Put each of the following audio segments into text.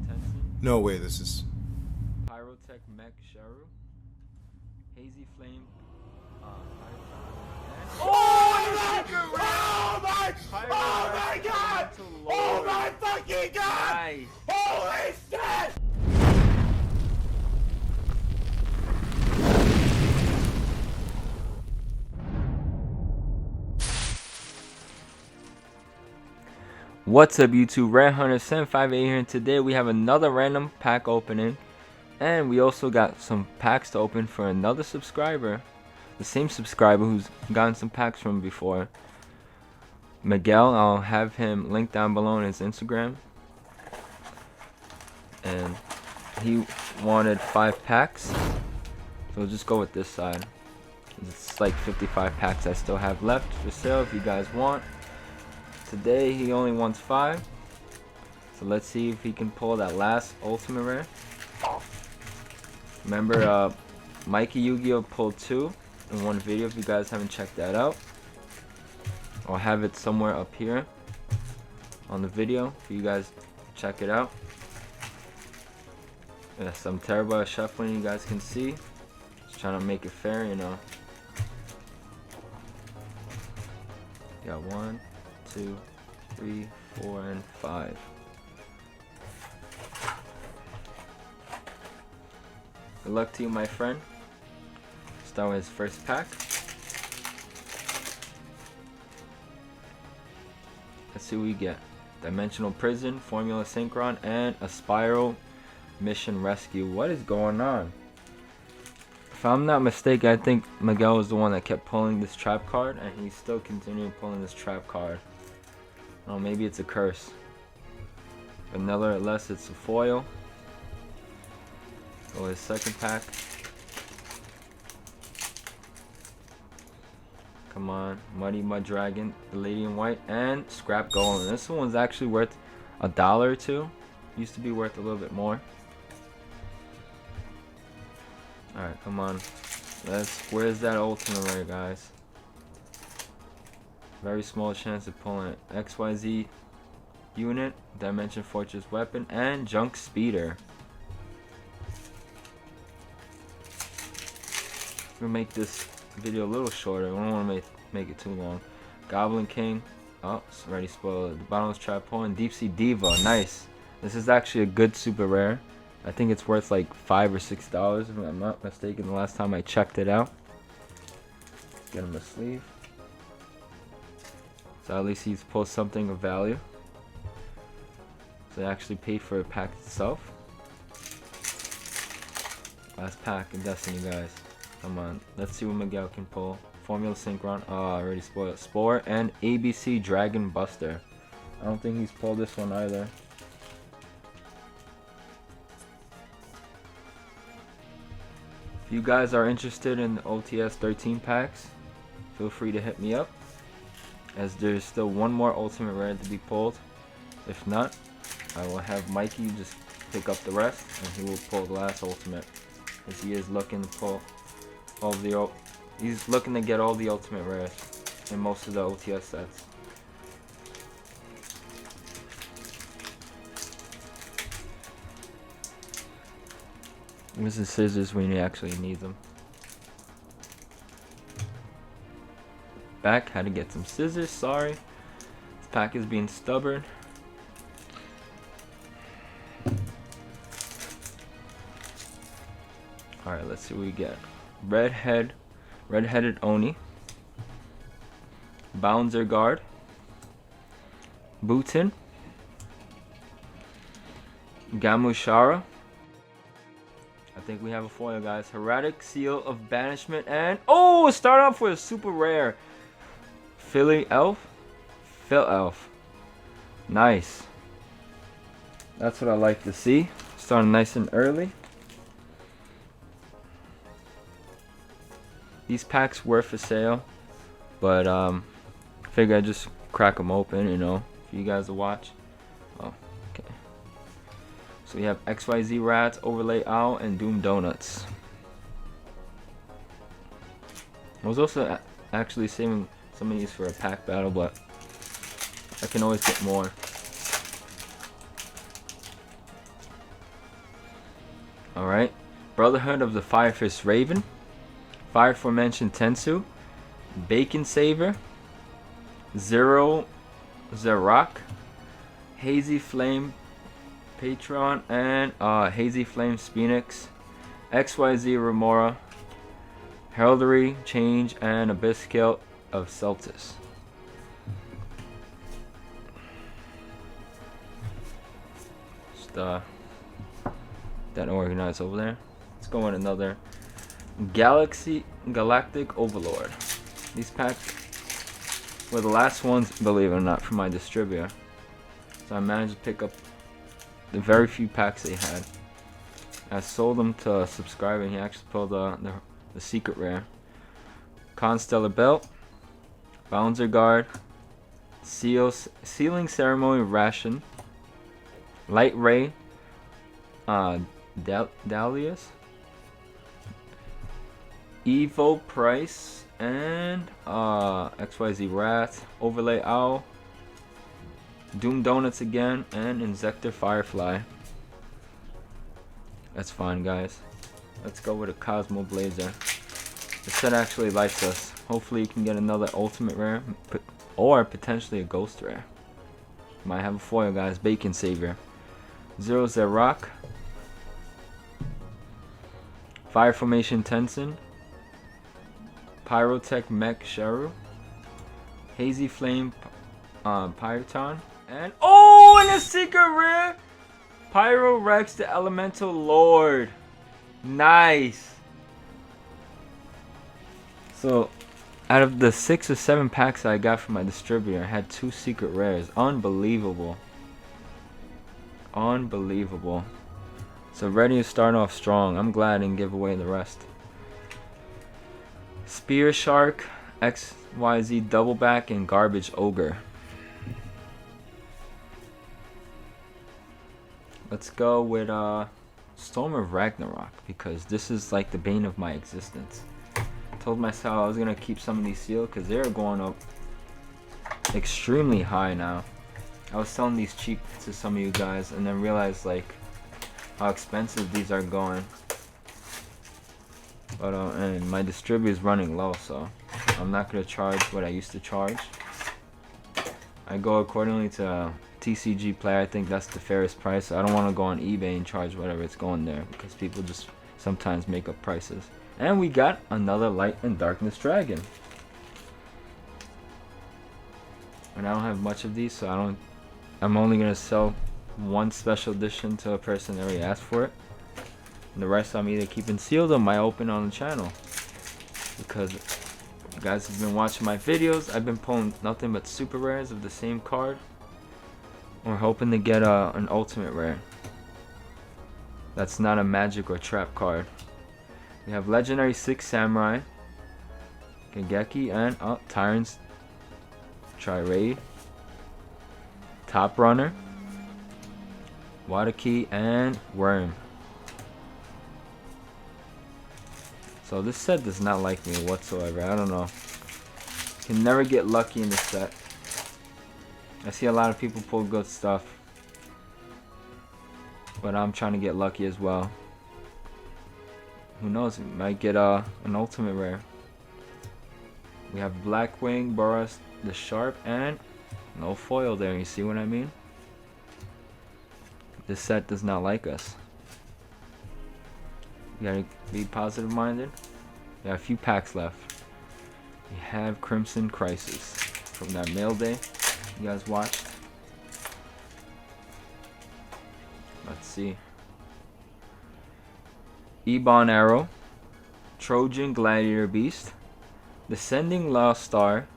Tensen, No way, this is... Pyrotech Mech Sharu, Hazy Flame, Oh my god! Oh my fucking god! Nice. Holy shit! What's up YouTube, Red Hunter 758 here, and today we have another random pack opening, and we also got some packs to open for another subscriber, the same subscriber who's gotten some packs from before, Miguel. I'll have him linked down below in his Instagram, and he wanted 5 packs, so we'll just go with this side. It's like 55 packs I still have left for sale if you guys want. Today he only wants 5, so let's see if he can pull that last ultimate rare. Remember, Mikey Yu-Gi-Oh pulled 2 in one video. If you guys haven't checked that out, I'll have it somewhere up here on the video for you guys to check it out. Yeah, some terrible at shuffling, you guys can see. Just trying to make it fair, you know. Got 1, 2, 3, 4, and 5. Good luck to you, my friend. Start with his first pack. Let's see what we get. Dimensional Prison, Formula Synchron, and a Spiral Mission Rescue. What is going on? If I'm not mistaken, I think Miguel was the one that kept pulling this trap card, and he's still continuing pulling this trap card. Oh, maybe it's a curse. But nevertheless, it's a foil. Go his second pack. Come on, Muddy Mud Dragon, the Lady in White, and Scrap Golem. This one's actually worth $1 or $2. Used to be worth a little bit more. Alright, come on. Where's that ultimate rare, guys? Very small chance of pulling it. XYZ unit, Dimension Fortress weapon, and Junk Speeder. We'll make this video a little shorter. We don't want to make it too long. Goblin King. Oh, it's already spoiled. The Bottomless Trap Hole and Deep Sea Diva. Nice. This is actually a good super rare. I think it's worth like $5 or $6 if I'm not mistaken. The last time I checked it out. Get him a sleeve. So at least he's pulled something of value. So I actually paid for a pack itself. Last pack of Destiny, guys. Come on, let's see what Miguel can pull. Formula Synchron. Oh, I already spoiled. Spore and ABC Dragon Buster. I don't think he's pulled this one either. If you guys are interested in the OTS 13 packs, feel free to hit me up, as there's still one more ultimate rare to be pulled. If not, I will have Mikey just pick up the rest, and he will pull the last ultimate, as he is looking to pull all the he's looking to get all the ultimate rares in most of the OTS sets. This is scissors when you actually need them. Back, had to get some scissors, sorry. This pack is being stubborn. Alright, let's see what we get. Red-headed Oni. Bouncer Guard. Bhutan. Gamushara. I think we have a foil, guys. Heretic Seal of Banishment, and oh, start off with a super rare Phil Elf. Nice. That's what I like to see. Starting nice and early. These packs were for sale, but I figure I'd just crack them open, you know, for you guys to watch. Oh, okay. So we have XYZ Rats, Overlay Owl, and Doom Donuts. I was also actually saving some of these for a pack battle, but I can always get more. Alright. Brotherhood of the Firefist Raven. Fire Aforementioned Tensu. Bacon Saver. Zero Zerock. Hazy Flame Patron. And Hazy Flame Sphenix. XYZ Remora. Heraldry Change. And Abyss Kilt of Celtis. Just that organized over there. Let's go in another Galactic Overlord. These packs were the last ones, believe it or not, from my distributor. So I managed to pick up the very few packs they had. I sold them to a subscriber and he actually pulled the secret rare. Constellar Belt, Bouncer Guard, Sealing Ceremony Ration, Light Ray, Dahlias, Evo Price, and XYZ Wrath, Overlay Owl, Doom Donuts again, and Insector Firefly. That's fine, guys. Let's go with a Cosmo Blazer. The set actually likes us. Hopefully you can get another Ultimate Rare, or potentially a Ghost Rare. Might have a foil, guys. Bacon Savior. Zero Zerock. Fire Formation Tensin. Pyrotech Mech Sheru. Hazy Flame Pyroton. And and a secret rare! Pyro Rex the Elemental Lord. Nice. So out of the 6 or 7 packs I got from my distributor, I had 2 secret rares. Unbelievable. Unbelievable. So ready to start off strong. I'm glad I didn't give away the rest. Spear Shark, XYZ Doubleback, and Garbage Ogre. Let's go with Storm of Ragnarok, because this is like the bane of my existence. Told myself I was gonna keep some of these sealed because they're going up extremely high now. I was selling these cheap to some of you guys and then realized like how expensive these are going. But and my distributor is running low, so I'm not gonna charge what I used to charge. I go accordingly to TCG Player. I think that's the fairest price. I don't want to go on eBay and charge whatever it's going there because people just sometimes make up prices. And we got another Light and Darkness Dragon. And I don't have much of these, so I'm only gonna sell one special edition to a person that already asked for it. And the rest I'm either keeping sealed or might open on the channel. Because you guys have been watching my videos, I've been pulling nothing but super rares of the same card. We're hoping to get an ultimate rare. That's not a magic or trap card. We have Legendary 6 Samurai, Kageki, and Tyrant's Tri-Raid, Top Runner, Wadaki, and Worm. So this set does not like me whatsoever. I don't know. Can never get lucky in this set. I see a lot of people pull good stuff, but I'm trying to get lucky as well. Who knows, we might get an ultimate rare. We have Blackwing, Boros the Sharp, and no foil there, you see what I mean? This set does not like us. You gotta be positive minded. We have a few packs left. We have Crimson Crisis from that mail day you guys watched. Let's see. Ebon Arrow, Trojan Gladiator Beast, Descending Lost Star,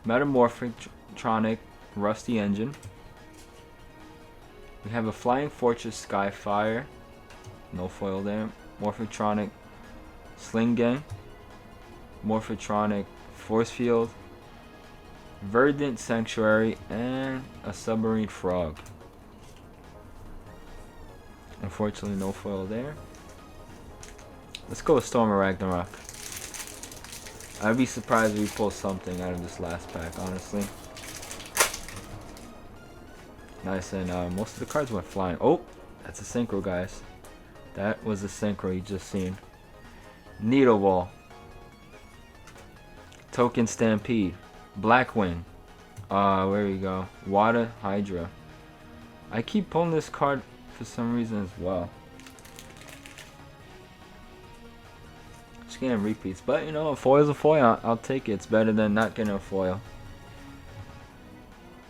Metamorphic Tronic Rusty Engine. We have a Flying Fortress Skyfire, no foil there. Morphotronic Sling Gang, Morphotronic Force Field, Verdant Sanctuary, and a Submarine Frog. Unfortunately, no foil there. Let's go with Storm of Ragnarok. I'd be surprised if we pull something out of this last pack, honestly. Nice, and most of the cards went flying. Oh, that's a synchro, guys. That was the synchro you just seen. Needle Wall. Token Stampede. Blackwing. Where we go. Water Hydra. I keep pulling this card for some reason as well. Just getting repeats. But you know, a foil's a foil. I'll take it. It's better than not getting a foil.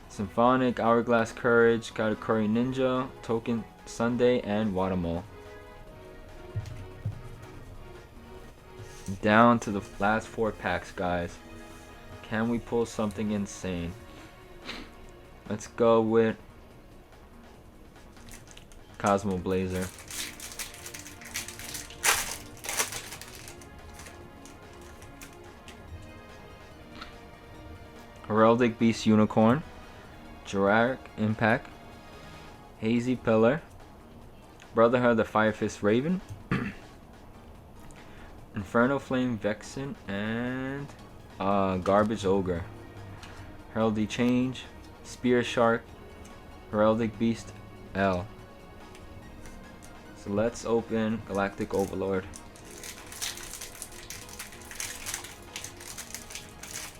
Symphonic, Hourglass Courage, Katakuri Ninja, Token Sunday, and Watermole. Down to the last 4 packs, guys. Can we pull something insane? Let's go with Cosmo Blazer. Heraldic Beast Unicorn. Juraric Impact. Hazy Pillar. Brotherhood of the Fire Fist Raven. Inferno Flame Vexen, and Garbage Ogre. Heraldry Change, Spear Shark, Heraldic Beast L. So let's open Galactic Overlord.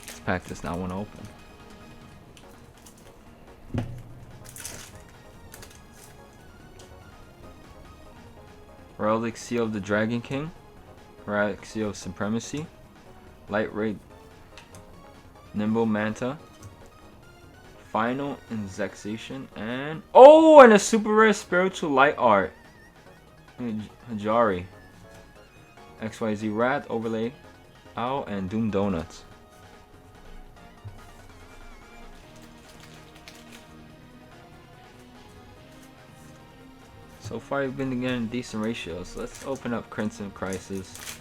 This pack does not want to open. Heraldic Seal of the Dragon King. Heraldic Seal of Supremacy, Light Ray, Nimble Manta, Final Indexation, and and a super rare Spiritual Light Art. Hajari, XYZ Rat, Overlay, Owl, and Doom Donuts. So far, you've been getting decent ratios. Let's open up Crimson Crisis.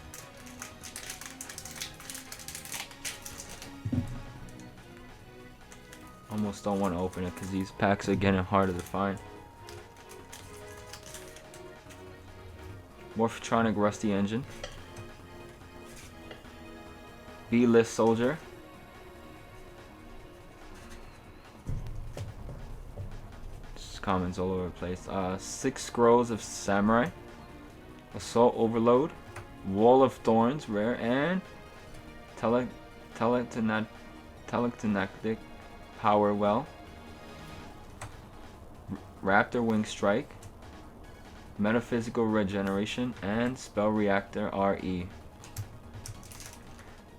Almost don't want to open it because these packs are getting harder to find. Morphotronic Rusty Engine. B-List Soldier. Comments all over the place. 6 Scrolls of Samurai, Assault Overload, Wall of Thorns, rare, and Telectonic Power Well, Raptor Wing Strike, Metaphysical Regeneration, and Spell Reactor RE.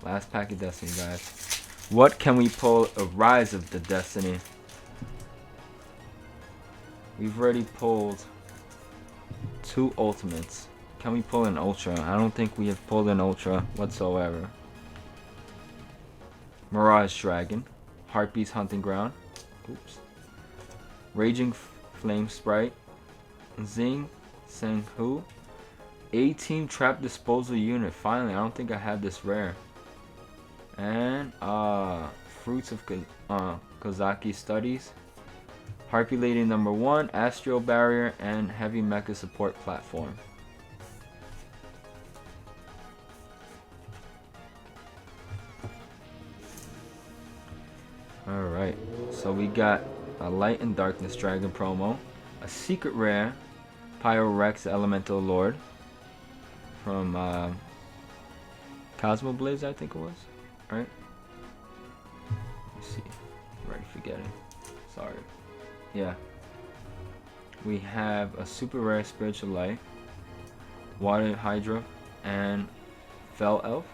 Last pack of Destiny, guys. What can we pull? A Rise of the Destiny. We've already pulled 2 Ultimates. Can we pull an Ultra? I don't think we have pulled an Ultra whatsoever. Mirage Dragon. Heartbeat's Hunting Ground. Oops. Raging Flame Sprite. Zing Senhu. A-Team Trap Disposal Unit. Finally, I don't think I had this rare. And Fruits of Kozaki Studies. Harpy Lady number 1, Astral Barrier, and Heavy Mecha Support Platform. Alright, so we got a Light and Darkness Dragon promo, a secret rare, Pyrorex Elemental Lord, from Cosmo Blaze, I think it was, right? Let's see, I'm already forgetting, sorry. Yeah. We have a super rare Spiritual Light, Water Hydra, and Fell Elf.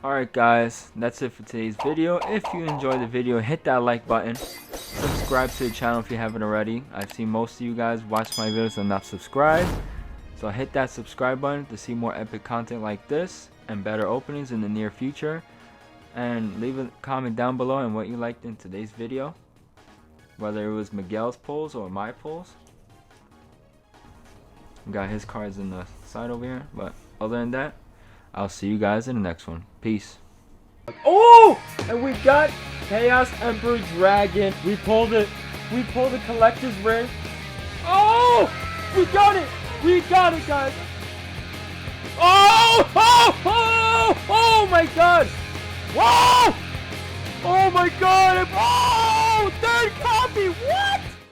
Alright guys, that's it for today's video. If you enjoyed the video, hit that like button. Subscribe to the channel if you haven't already. I've seen most of you guys watch my videos and not subscribe. So hit that subscribe button to see more epic content like this and better openings in the near future. And leave a comment down below on what you liked in today's video. Whether it was Miguel's pulls or my pulls. Got his cards in the side over here. But other than that, I'll see you guys in the next one. Peace. Oh! And we got Chaos Emperor Dragon. We pulled it. We pulled the collector's rare. Oh! We got it! We got it, guys! Oh! Oh! Oh! Oh my god! Whoa! Oh my god! Oh!